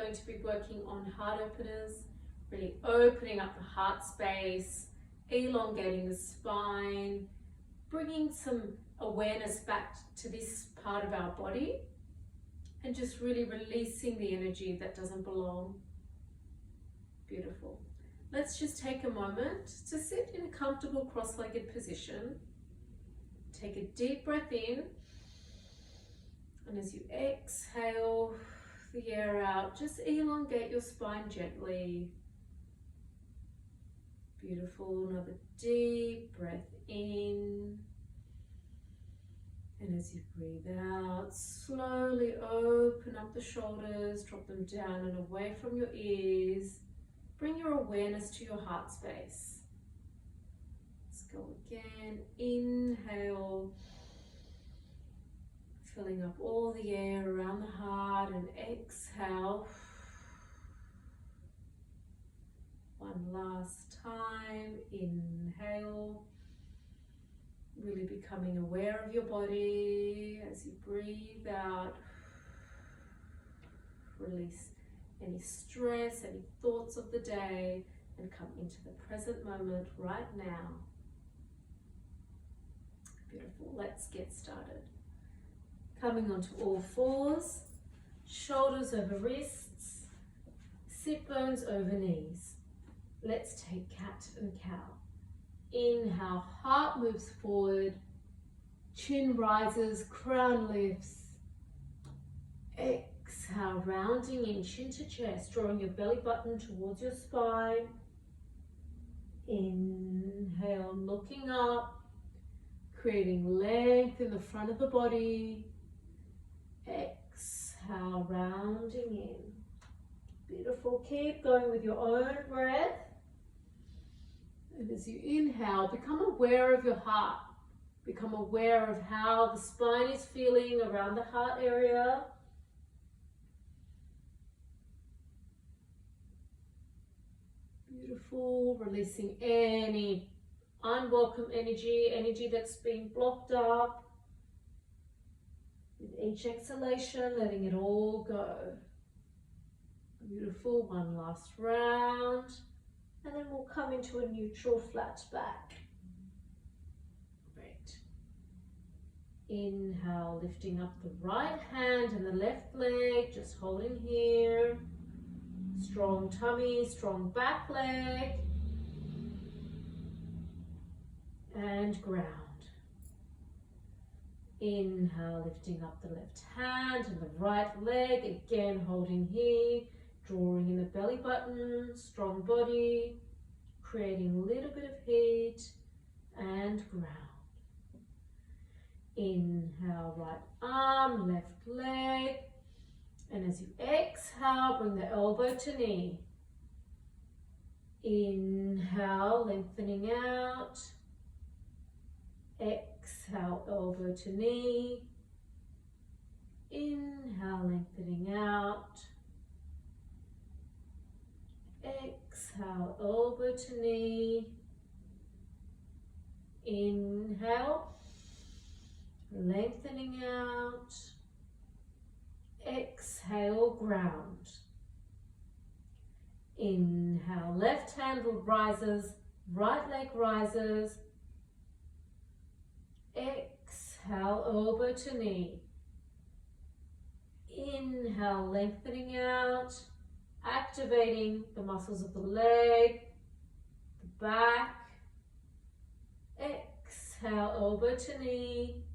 going to be working on heart openers, really opening up the heart space, elongating the spine, bringing some awareness back to this part of our body, and just really releasing the energy that doesn't belong. Beautiful. Let's just take a moment to sit in a comfortable cross-legged position. Take a deep breath in, and as you exhale the air out, just elongate your spine gently. Beautiful. Another deep breath in. And as you breathe out, slowly open up the shoulders, drop them down and away from your ears. Bring your awareness to your heart space. Let's go again. Inhale, filling up all the air around the heart, and exhale. One last time. Inhale. Really becoming aware of your body as you breathe out. Release any stress, any thoughts of the day, and come into the present moment right now. Beautiful. Let's get started. Coming onto all fours, shoulders over wrists, sit bones over knees. Let's take cat and cow. Inhale, heart moves forward, chin rises, crown lifts. Exhale, rounding in, chin to chest, drawing your belly button towards your spine. Inhale, looking up, creating length in the front of the body. Exhale, rounding in. Beautiful. Keep going with your own breath. And as you inhale, become aware of your heart. Become aware of how the spine is feeling around the heart area. Beautiful. Releasing any unwelcome energy that's been blocked up. With each exhalation, letting it all go. Beautiful. One last round. And then we'll come into a neutral flat back. Great. Inhale, lifting up the right hand and the left leg, just holding here. Strong tummy, strong back leg. And ground. Inhale, lifting up the left hand and the right leg, again holding here. Drawing in the belly button, strong body, creating a little bit of heat, and ground. Inhale, right arm, left leg, and as you exhale, bring the elbow to knee. Inhale, lengthening out. Exhale, elbow to knee. Inhale, lengthening out. Exhale, elbow to knee. Inhale, lengthening out. Exhale, ground. Inhale, left hand rises, right leg rises. Exhale, elbow to knee. Inhale, lengthening out. Activating the muscles of the leg, the back. Exhale, elbow to knee.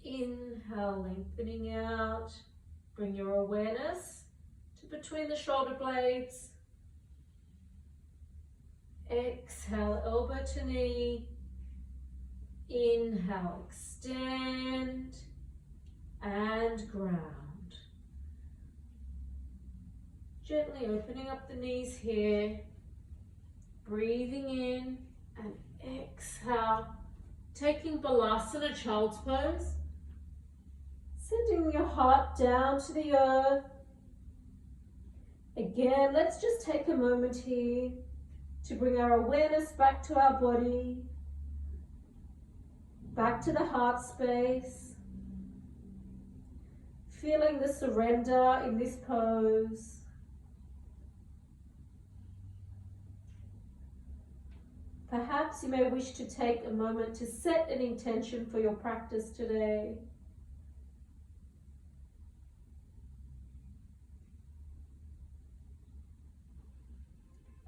Inhale, lengthening out. Bring your awareness to between the shoulder blades. Exhale, elbow to knee. Inhale, extend and ground. Gently opening up the knees here, breathing in and exhale, taking Balasana, Child's Pose, sending your heart down to the earth. Again, let's just take a moment here to bring our awareness back to our body, back to the heart space. Feeling the surrender in this pose. Perhaps you may wish to take a moment to set an intention for your practice today.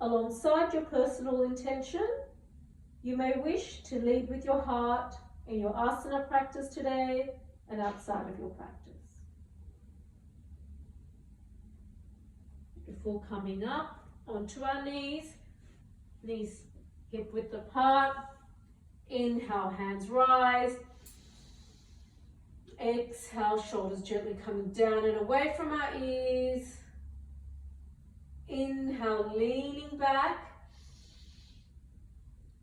Alongside your personal intention, you may wish to lead with your heart in your asana practice today and outside of your practice. Before coming up onto our knees hip width apart. Inhale, hands rise. Exhale, shoulders gently coming down and away from our ears. Inhale, leaning back.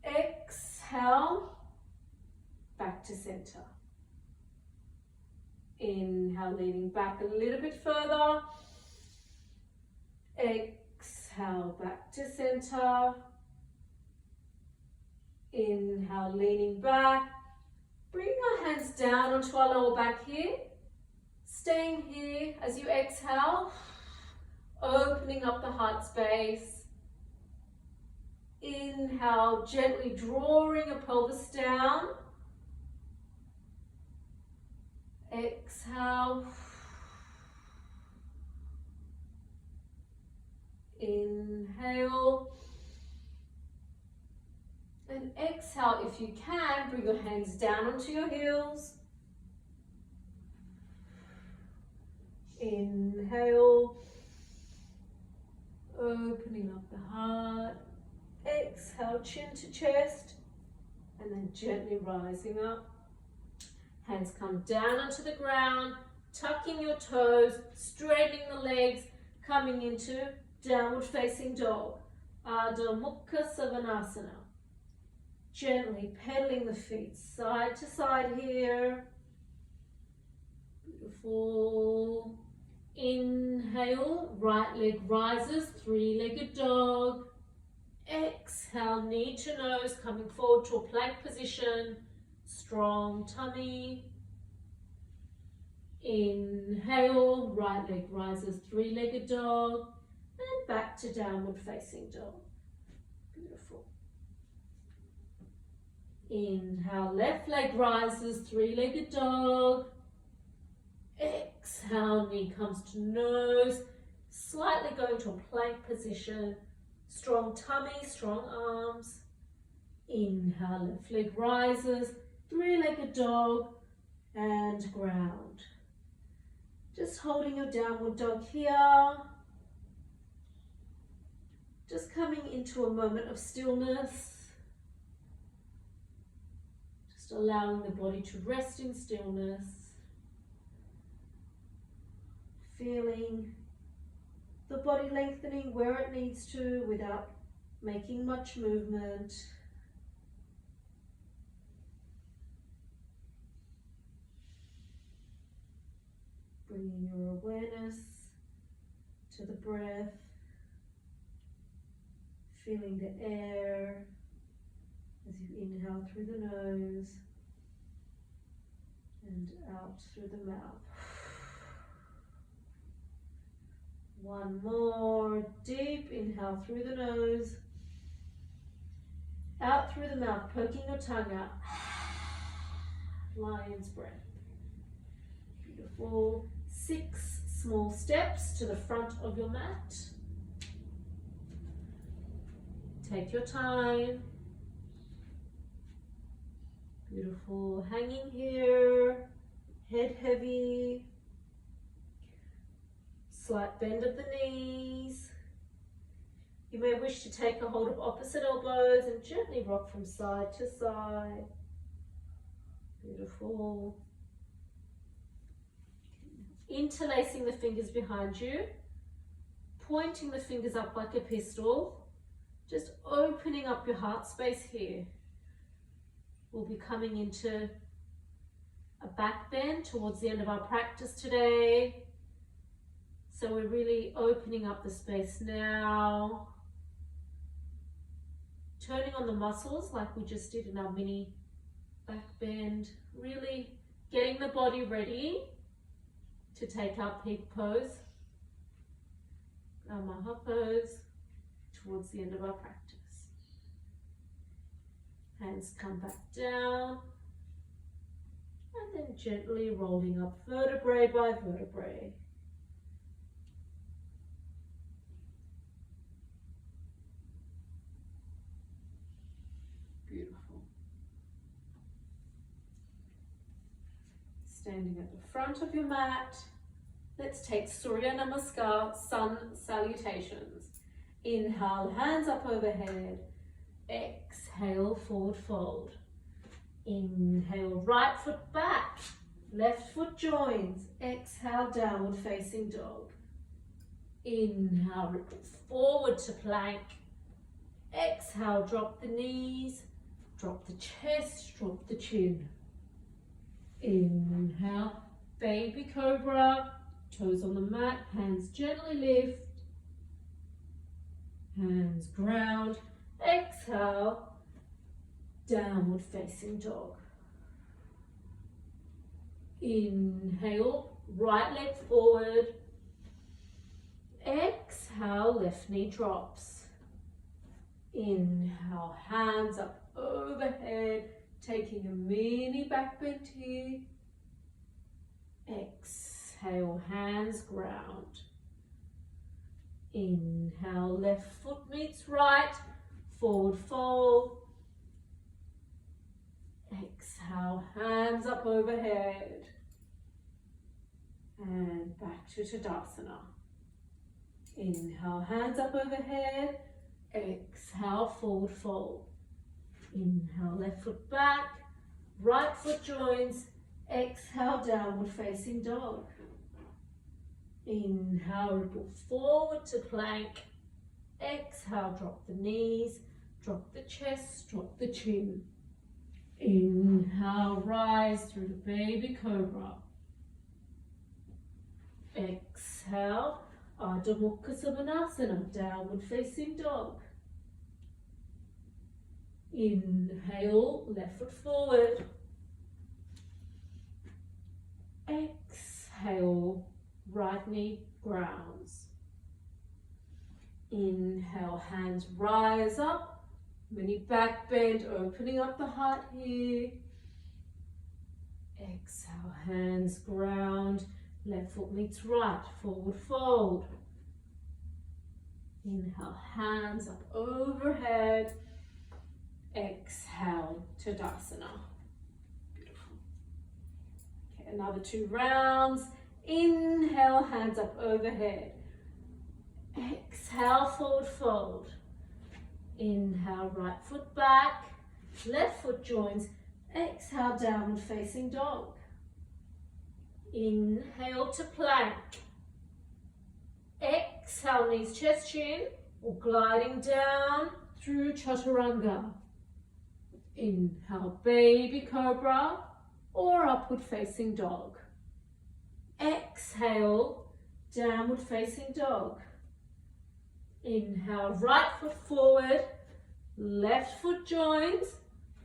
Exhale, back to center. Inhale, leaning back a little bit further. Exhale, back to center. Inhale, leaning back. Bring your hands down onto our lower back here. Staying here as you exhale. Opening up the heart space. Inhale, gently drawing your pelvis down. Exhale. Inhale. And exhale, if you can, bring your hands down onto your heels. Inhale. Opening up the heart. Exhale, chin to chest. And then gently rising up. Hands come down onto the ground. Tucking your toes. Straightening the legs. Coming into downward facing dog. Adho Mukha Svanasana. Gently pedaling the feet side to side here. Beautiful. Inhale, right leg rises, three-legged dog. Exhale, knee to nose, coming forward to a plank position. Strong tummy. Inhale, right leg rises, three-legged dog. And back to downward facing dog. Beautiful. Inhale, left leg rises, three-legged dog. Exhale, knee comes to nose, slightly going to a plank position. Strong tummy, strong arms. Inhale, left leg rises, three-legged dog, and ground. Just holding your downward dog here. Just coming into a moment of stillness. Just allowing the body to rest in stillness. Feeling the body lengthening where it needs to without making much movement. Bringing your awareness to the breath. Feeling the air as you inhale through the nose and out through the mouth. One more deep inhale through the nose, out through the mouth, poking your tongue out. Lion's breath. Beautiful. 6 small steps to the front of your mat. Take your time. Beautiful. Hanging here, head heavy. Slight bend of the knees. You may wish to take a hold of opposite elbows and gently rock from side to side. Beautiful. Interlacing the fingers behind you, pointing the fingers up like a pistol, just opening up your heart space here. We'll be coming into a back bend towards the end of our practice today. So we're really opening up the space now. Turning on the muscles like we just did in our mini back bend. Really getting the body ready to take our peak pose, our maha pose, towards the end of our practice. Hands come back down, and then gently rolling up vertebrae by vertebrae. Beautiful. Standing at the front of your mat, let's take Surya Namaskar, sun salutations. Inhale, hands up overhead. Exhale, forward fold. Inhale, right foot back. Left foot joins. Exhale, downward facing dog. Inhale, ripple forward to plank. Exhale, drop the knees. Drop the chest, drop the chin. Inhale, baby cobra. Toes on the mat, hands gently lift. Hands ground. Exhale, downward facing dog. Inhale, right leg forward. Exhale, left knee drops. Inhale, hands up overhead, taking a mini back bend here. Exhale, hands ground. Inhale, left foot meets right, forward fold. Exhale, hands up overhead. And back to Tadasana. Inhale, hands up overhead. Exhale, forward fold. Inhale, left foot back. Right foot joins. Exhale, downward facing dog. Inhale, ripple forward to plank. Exhale, drop the knees. Drop the chest, drop the chin. Inhale, rise through the baby cobra. Exhale, Ardha Mukha Svanasana, downward facing dog. Inhale, left foot forward. Exhale, right knee grounds. Inhale, hands rise up. Mini back bend, opening up the heart here. Exhale, hands ground. Left foot meets right, forward fold. Inhale, hands up overhead. Exhale, Tadasana. Beautiful. Okay, another 2 rounds. Inhale, hands up overhead. Exhale, forward fold. Inhale, right foot back. Left foot joins. Exhale, downward facing dog. Inhale to plank. Exhale, knees, chest, chin, or gliding down through Chaturanga. Inhale, baby cobra, or upward facing dog. Exhale, downward facing dog. Inhale, right foot forward, left foot joins,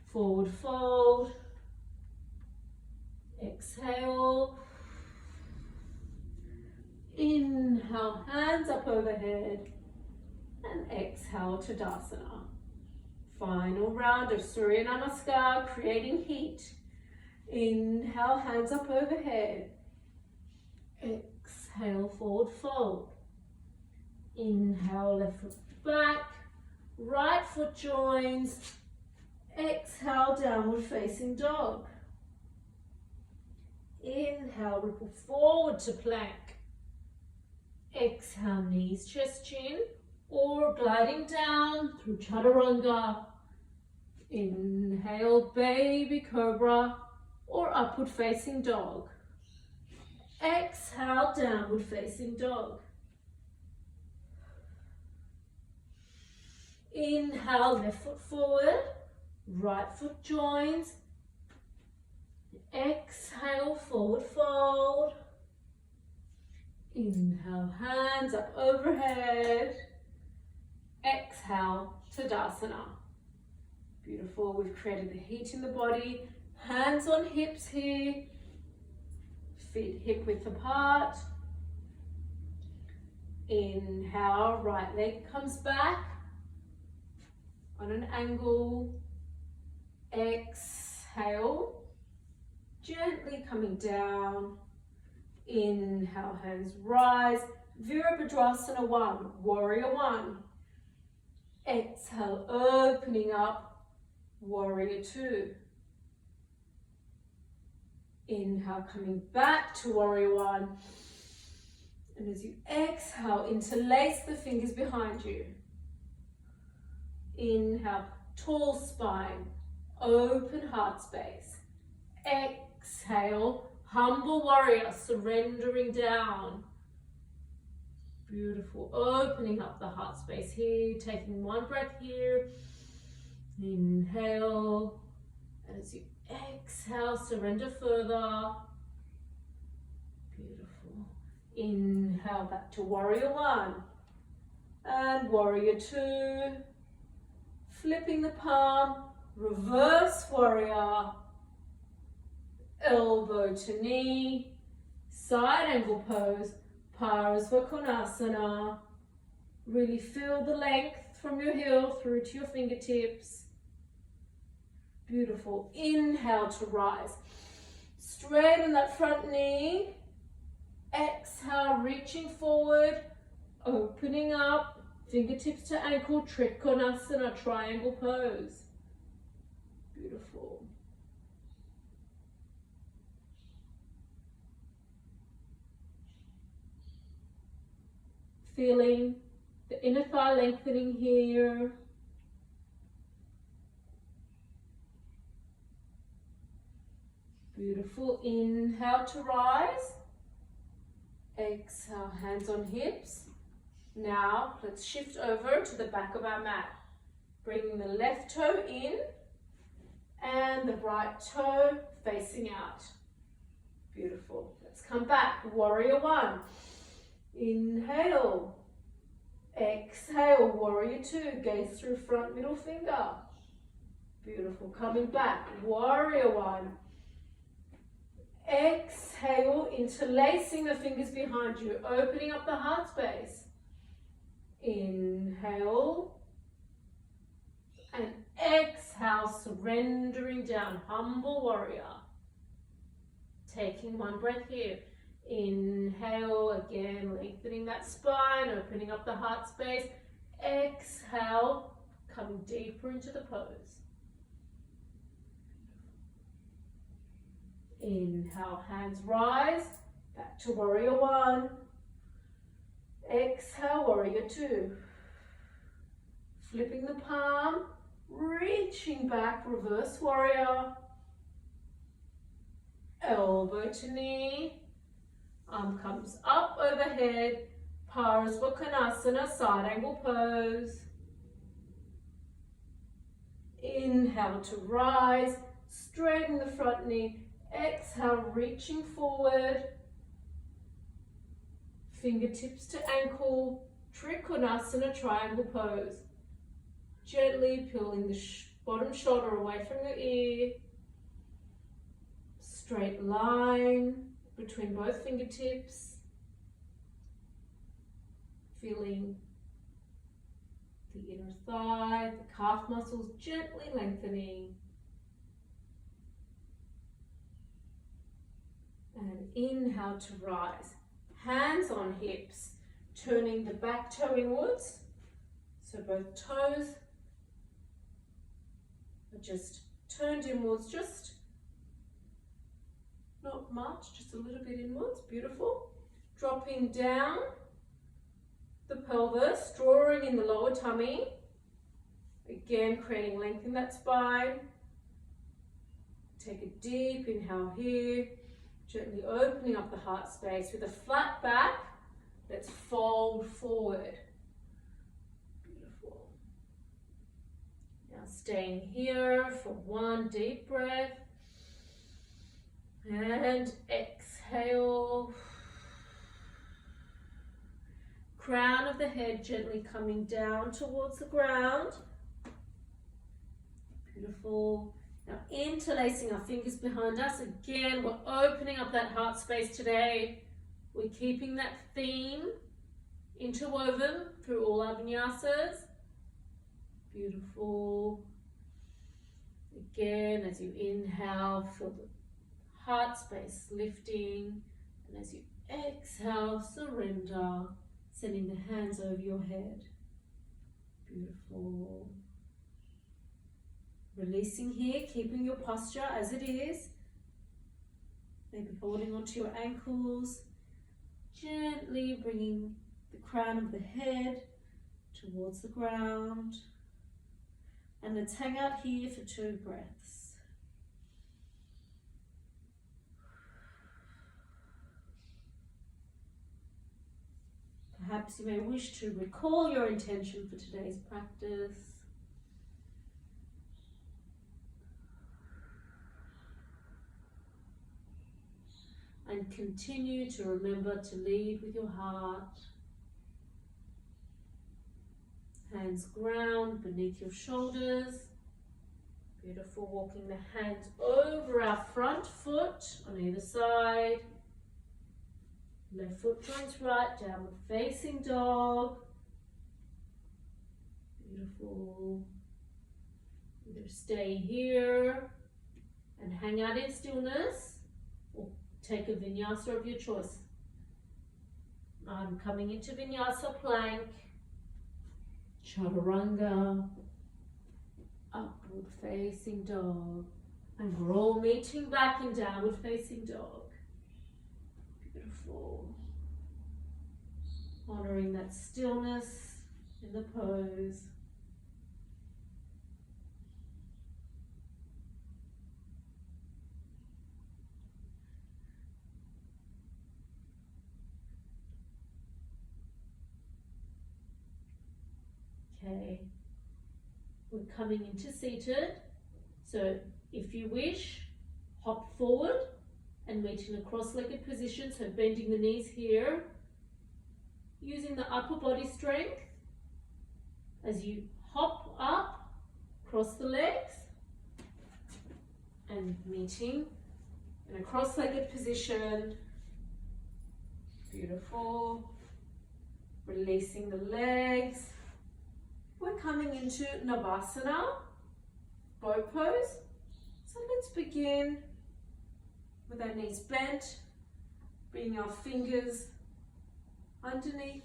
forward fold. Exhale. Inhale, hands up overhead, and exhale, Tadasana. Final round of Surya Namaskar, creating heat. Inhale, hands up overhead. Exhale, forward fold. Inhale, left foot back, right foot joins. Exhale, downward facing dog. Inhale, ripple forward to plank. Exhale, knees, chest, chin, or gliding down through Chaturanga. Inhale, baby cobra, or upward facing dog. Exhale, downward facing dog. Inhale, left foot forward, right foot joins. Exhale, forward fold. Inhale, hands up overhead. Exhale, Tadasana. Beautiful. We've created the heat in the body. Hands on hips here. Feet hip width apart. Inhale, right leg comes back on an angle. Exhale, gently coming down. Inhale, hands rise. Virabhadrasana 1, Warrior 1. Exhale, opening up, Warrior 2. Inhale, coming back to Warrior 1. And as you exhale, interlace the fingers behind you. Inhale, tall spine, open heart space. Exhale, humble warrior, surrendering down. Beautiful, opening up the heart space here, taking one breath here. Inhale, and as you exhale, surrender further. Beautiful. Inhale, back to Warrior 1 and Warrior 2. Flipping the palm, reverse warrior. Elbow to knee, side angle pose, Parasvakonasana. Really feel the length from your heel through to your fingertips. Beautiful. Inhale to rise. Straighten that front knee. Exhale, reaching forward, opening up, fingertips to ankle, Trikonasana, triangle pose. Beautiful. Feeling the inner thigh lengthening here. Beautiful. Inhale to rise. Exhale, hands on hips. Now let's shift over to the back of our mat. Bringing the left toe in and the right toe facing out. Beautiful. Let's come back. Warrior 1. Inhale. Exhale. Warrior 2. Gaze through front middle finger. Beautiful. Coming back. Warrior 1. Exhale, interlacing the fingers behind you, opening up the heart space. Inhale. And exhale, surrendering down, humble warrior. Taking one breath here. Inhale, again, lengthening that spine, opening up the heart space. Exhale, coming deeper into the pose. Inhale, hands rise, back to Warrior 1. Exhale, Warrior 2. Flipping the palm, reaching back, reverse warrior. Elbow to knee, arm comes up overhead, Parasvakonasana, side angle pose. Inhale to rise, straighten the front knee. Exhale, reaching forward, fingertips to ankle, Trikonasana, triangle pose. Gently pulling the bottom shoulder away from the ear. Straight line between both fingertips. Feeling the inner thigh, the calf muscles gently lengthening. And inhale to rise. Hands on hips, turning the back toe inwards. So both toes are just turned inwards, just not much, just a little bit inwards. Beautiful. Dropping down the pelvis, drawing in the lower tummy. Again, creating length in that spine. Take a deep inhale here. Gently opening up the heart space with a flat back. Let's fold forward. Beautiful. Now staying here for one deep breath. And exhale. Crown of the head gently coming down towards the ground. Beautiful. Now interlacing our fingers behind us. Again, we're opening up that heart space today. We're keeping that theme interwoven through all our vinyasas. Beautiful. Again, as you inhale, feel the heart space lifting. And as you exhale, surrender, sending the hands over your head. Beautiful. Releasing here, keeping your posture as it is. Maybe holding onto your ankles. Gently bringing the crown of the head towards the ground. And let's hang out here for 2 breaths. Perhaps you may wish to recall your intention for today's practice. And continue to remember to lead with your heart. Hands ground beneath your shoulders. Beautiful, walking the hands over our front foot on either side. Left foot joints right, downward facing dog. Beautiful. Either stay here and hang out in stillness, or take a vinyasa of your choice. I'm coming into vinyasa plank. Chaturanga, upward facing dog, and we're all meeting back in downward facing dog. Beautiful. Honoring that stillness in the pose. Okay, we're coming into seated, so if you wish, hop forward and meet in a cross-legged position, so bending the knees here, using the upper body strength. As you hop up, cross the legs, and meeting in a cross-legged position. Beautiful. Releasing the legs. We're coming into Navasana, boat pose. So let's begin with our knees bent, bringing our fingers underneath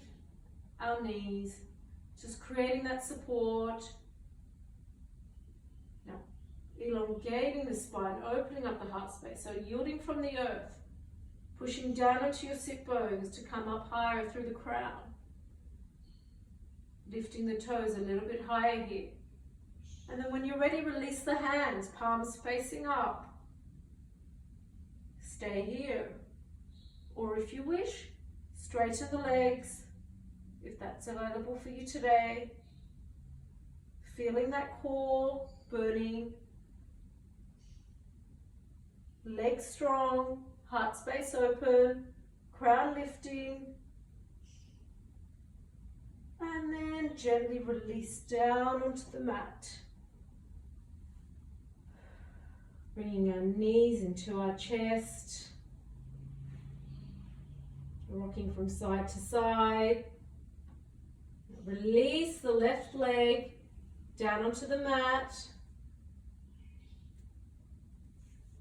our knees, just creating that support. Now, elongating the spine, opening up the heart space, so yielding from the earth, pushing down onto your sit bones to come up higher through the crown. Lifting the toes a little bit higher here. And then when you're ready, release the hands, palms facing up. Stay here. Or if you wish, straighten the legs, if that's available for you today. Feeling that core burning. Legs strong, heart space open, crown lifting. And then gently release down onto the mat. Bringing our knees into our chest. Rocking from side to side. Release the left leg down onto the mat.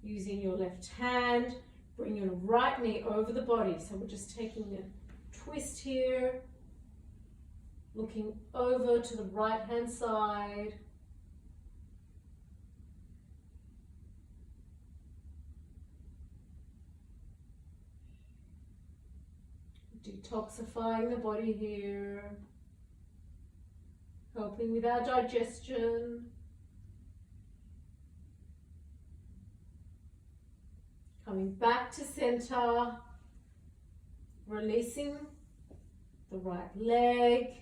Using your left hand, bring your right knee over the body. So we're just taking a twist here. Looking over to the right hand side. Detoxifying the body here. Helping with our digestion. Coming back to center. Releasing the right leg.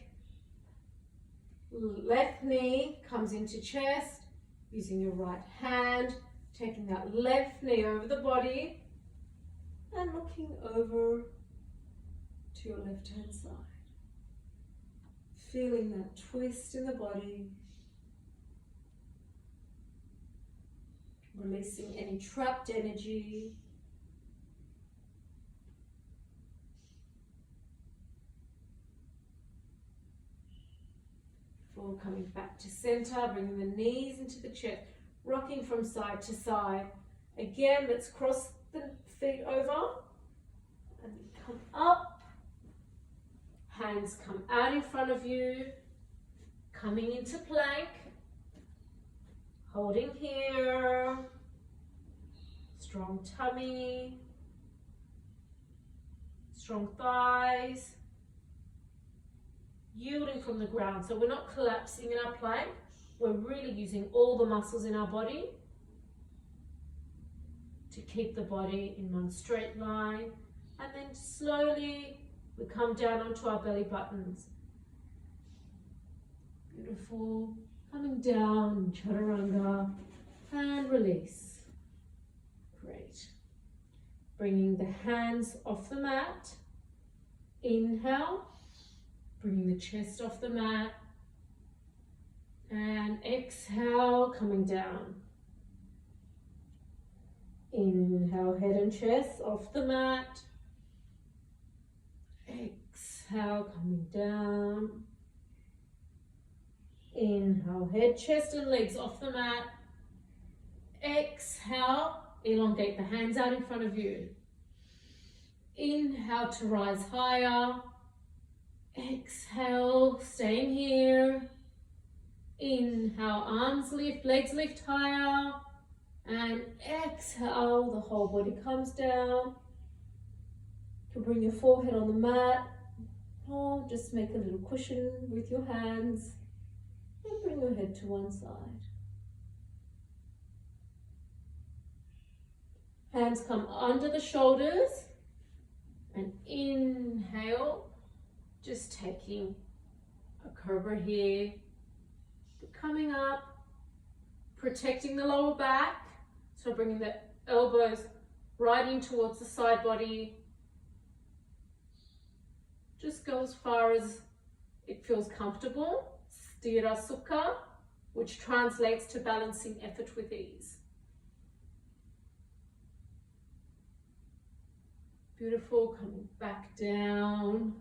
Left knee comes into chest, using your right hand, taking that left knee over the body and looking over to your left hand side. Feeling that twist in the body. Releasing any trapped energy. Before coming back to center, bringing the knees into the chest, rocking from side to side. Again, let's cross the feet over and come up. Hands come out in front of you, coming into plank, holding here, strong tummy, strong thighs, yielding from the ground. So we're not collapsing in our plank, we're really using all the muscles in our body to keep the body in one straight line, and then slowly we come down onto our belly buttons. Beautiful. Coming down, chaturanga, and release. Great. Bringing the hands off the mat. Inhale, bringing the chest off the mat. And exhale, coming down. Inhale, head and chest off the mat. Exhale, coming down. Inhale, head, chest and legs off the mat. Exhale, elongate the hands out in front of you. Inhale to rise higher. Exhale, staying here. Inhale, arms lift, legs lift higher. And exhale, the whole body comes down. You can bring your forehead on the mat, or just make a little cushion with your hands, and bring your head to one side. Hands come under the shoulders, and inhale, just taking a cobra here, coming up, protecting the lower back, so bringing the elbows right in towards the side body. Just go as far as it feels comfortable. Sthira Sukha, which translates to balancing effort with ease. Beautiful, coming back down.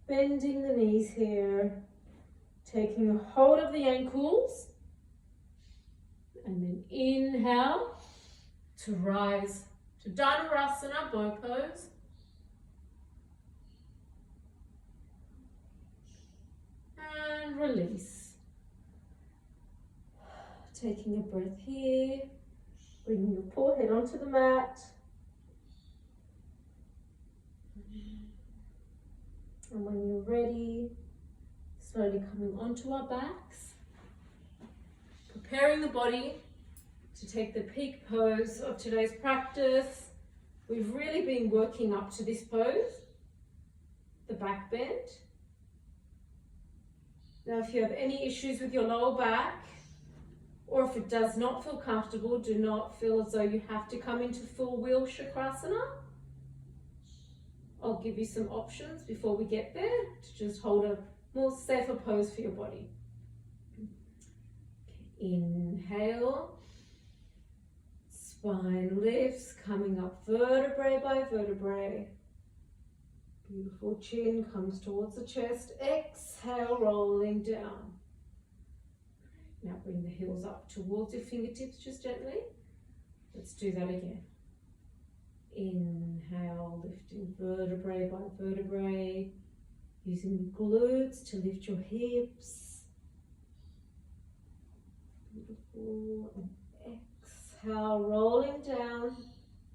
Bending the knees here. Taking a hold of the ankles. And then inhale to rise to Dhanurasana, bow pose. And release. Taking a breath here, bringing your forehead onto the mat. And when you're ready, slowly coming onto our backs, preparing the body to take the peak pose of today's practice. We've really been working up to this pose, the back bend. Now, if you have any issues with your lower back, or if it does not feel comfortable, do not feel as though you have to come into full wheel Chakrasana. I'll give you some options before we get there to just hold a more safer pose for your body. Inhale, spine lifts, coming up vertebrae by vertebrae. Beautiful, chin comes towards the chest. Exhale, rolling down. Now bring the heels up towards your fingertips just gently. Let's do that again. Inhale, lifting vertebrae by vertebrae. Using the glutes to lift your hips. Beautiful. And exhale, rolling down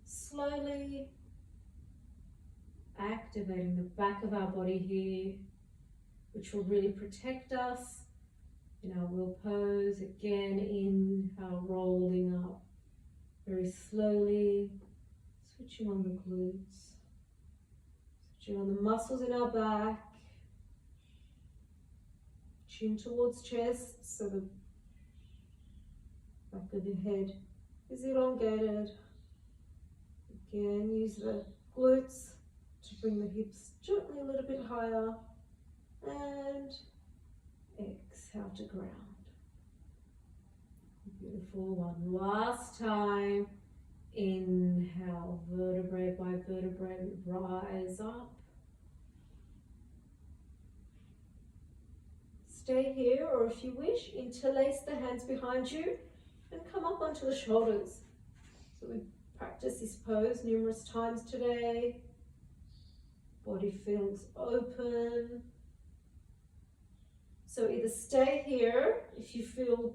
slowly. Activating the back of our body here, which will really protect us in our wheel pose. Again, inhale, rolling up very slowly, switching on the glutes, switching on the muscles in our back, chin towards chest, so the back of your head is elongated. Again, use the glutes to bring the hips gently a little bit higher, and exhale to ground. Beautiful. One last time. Inhale, vertebrae by vertebrae, rise up. Stay here, or if you wish, interlace the hands behind you and come up onto the shoulders. So we practice this pose numerous times today. Body feels open. So either stay here if you feel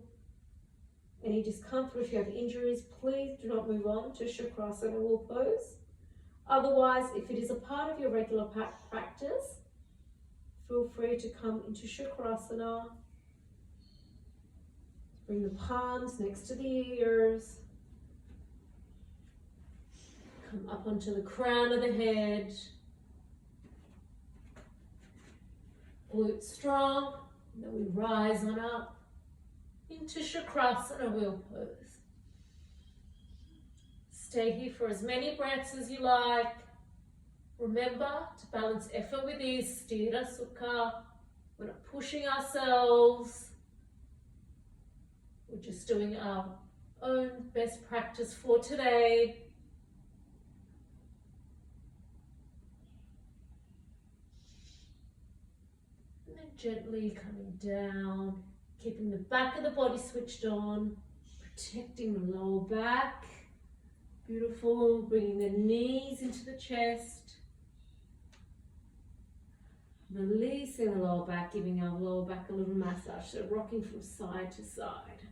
any discomfort, if you have injuries, please do not move on to Chakrasana wall pose. Otherwise, if it is a part of your regular practice, feel free to come into Chakrasana. Bring the palms next to the ears. Come up onto the crown of the head. Glutes strong. Then we rise on up into Chakrasana wheel pose. Stay here for as many breaths as you like. Remember to balance effort with ease, Sthira Sukha. We're not pushing ourselves. We're just doing our own best practice for today. And then gently coming down, keeping the back of the body switched on, protecting the lower back. Beautiful. Bringing the knees into the chest. Releasing the lower back, giving our lower back a little massage. So rocking from side to side.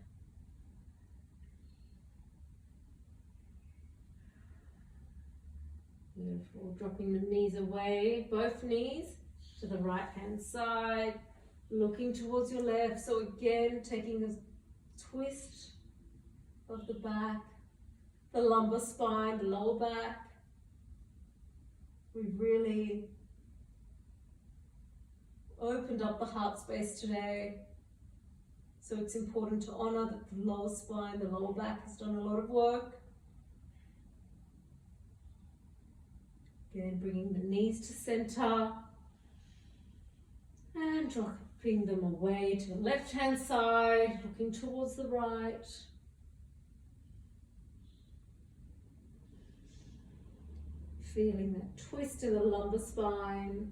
Beautiful. Dropping the knees away, both knees to the right hand side. Looking towards your left. So again, taking a twist of the back, the lumbar spine, the lower back. We've really opened up the heart space today. So it's important to honor that the lower spine, the lower back has done a lot of work. Again, bringing the knees to center and dropping them away to the left hand side, looking towards the right. Feeling that twist in the lumbar spine.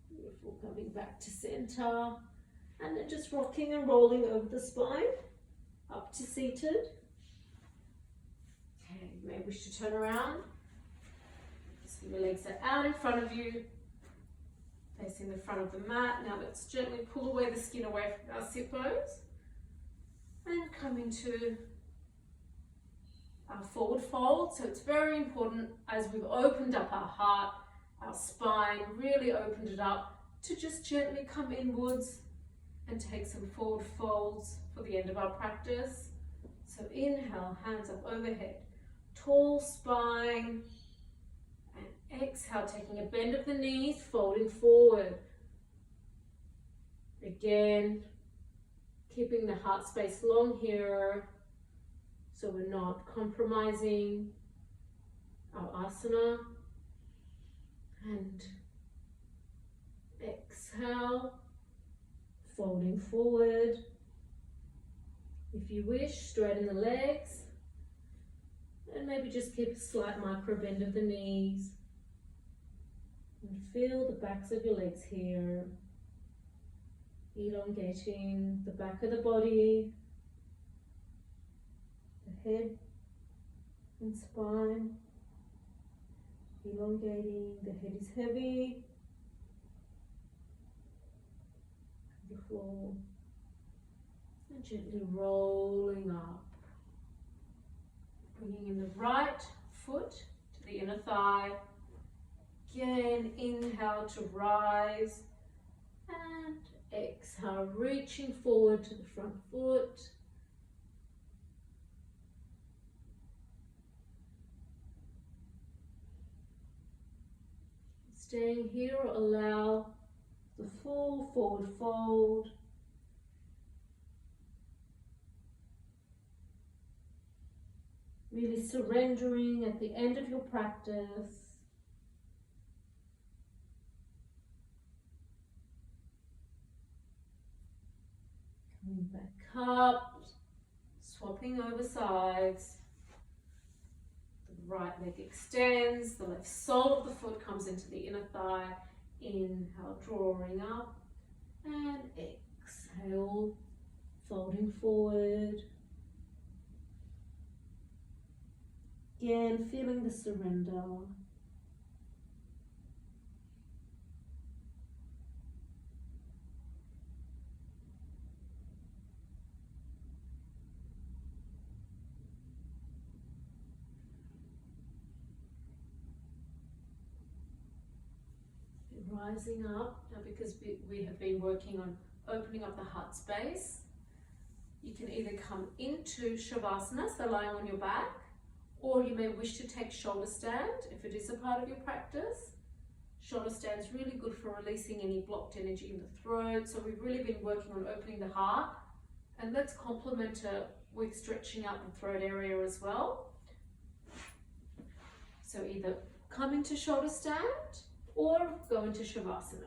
Beautiful, coming back to center. And then just rocking and rolling over the spine, up to seated. Okay, you may wish to turn around. So your legs are out in front of you, facing the front of the mat. Now let's gently pull away the skin away from our sit bones. And come into our forward fold. So it's very important, as we've opened up our heart, our spine, really opened it up, to just gently come inwards and take some forward folds for the end of our practice. So inhale, hands up overhead, tall spine, and exhale, taking a bend of the knees, folding forward. Again, keeping the heart space long here, so we're not compromising our asana. And exhale, folding forward. If you wish, straighten the legs. And maybe just keep a slight micro bend of the knees. And feel the backs of your legs here. Elongating the back of the body. The head and spine. Elongating, the head is heavy. The floor. And gently rolling up. Bringing in the right foot to the inner thigh. Again, inhale to rise. And exhale, reaching forward to the front foot. Staying here, allow the full forward fold. Really surrendering at the end of your practice. Coming back up, swapping over sides. The right leg extends, the left sole of the foot comes into the inner thigh. Inhale, drawing up, and exhale, folding forward. Again, feeling the surrender. Rising up, now because we have been working on opening up the heart space, you can either come into Shavasana, so lying on your back, or you may wish to take shoulder stand if it is a part of your practice. Shoulder stand is really good for releasing any blocked energy in the throat, so we've really been working on opening the heart, and let's complement it with stretching out the throat area as well. So either come into shoulder stand or go into Shavasana.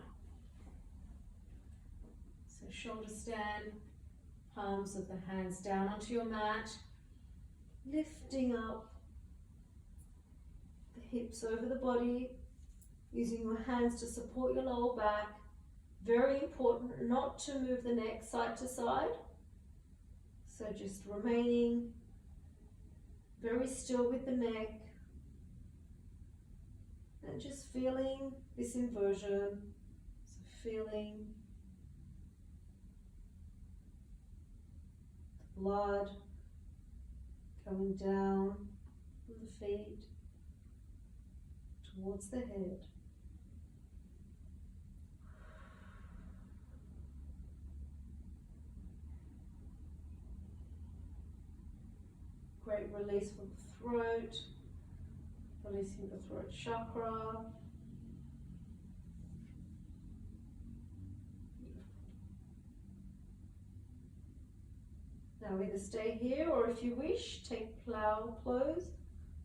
So shoulder stand, palms of the hands down onto your mat, lifting up the hips over the body, using your hands to support your lower back. Very important not to move the neck side to side. So just remaining very still with the neck. And just feeling this inversion, so feeling the blood coming down from the feet towards the head. Great release from the throat. Releasing the throat chakra. Now either stay here or if you wish, take plow pose,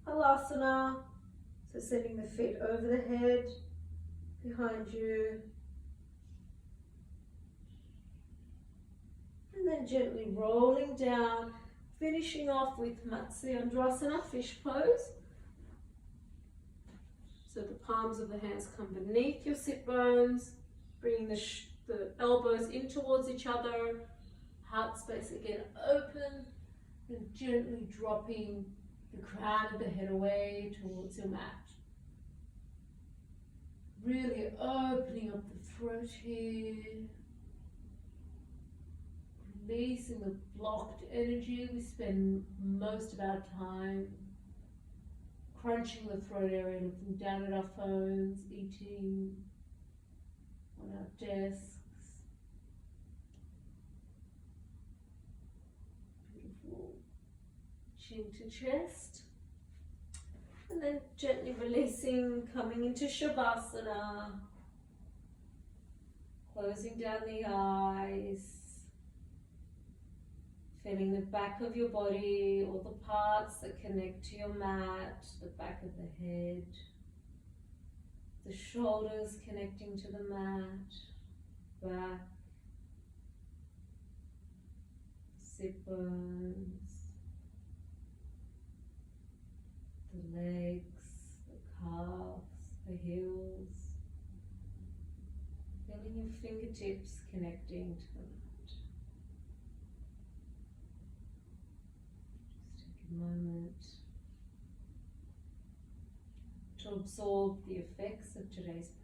halasana. So sending the feet over the head, behind you. And then gently rolling down, finishing off with Matsyendrasana, fish pose. So the palms of the hands come beneath your sit bones, bringing the elbows in towards each other, heart space again open, and gently dropping the crown of the head away towards your mat. Really opening up the throat here, releasing the blocked energy. We spend most of our time crunching the throat area, looking down at our phones, eating on our desks. Beautiful. Chin to chest. And then gently releasing, coming into Shavasana. Closing down the eyes. Feeling the back of your body, all the parts that connect to your mat, the back of the head, the shoulders connecting to the mat, back, sit bones, the legs, the calves, the heels, feeling your fingertips connecting to the mat. Moment to absorb the effects of today's practice.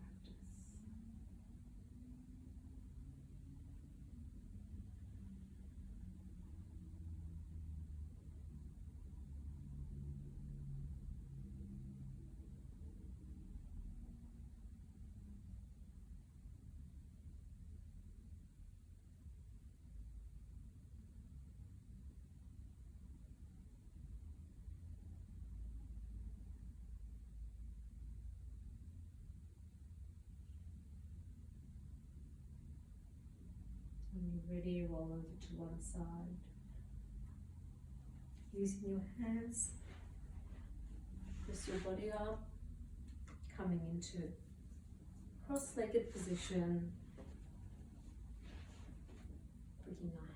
When you're ready, roll over to one side. Using your hands, press your body up, coming into cross-legged position. Bringing our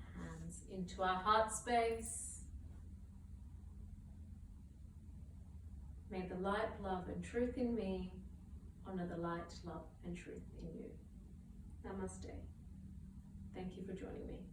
into our heart space. May the light, love and truth in me honor the light, love and truth in you. Namaste. Thank you for joining me.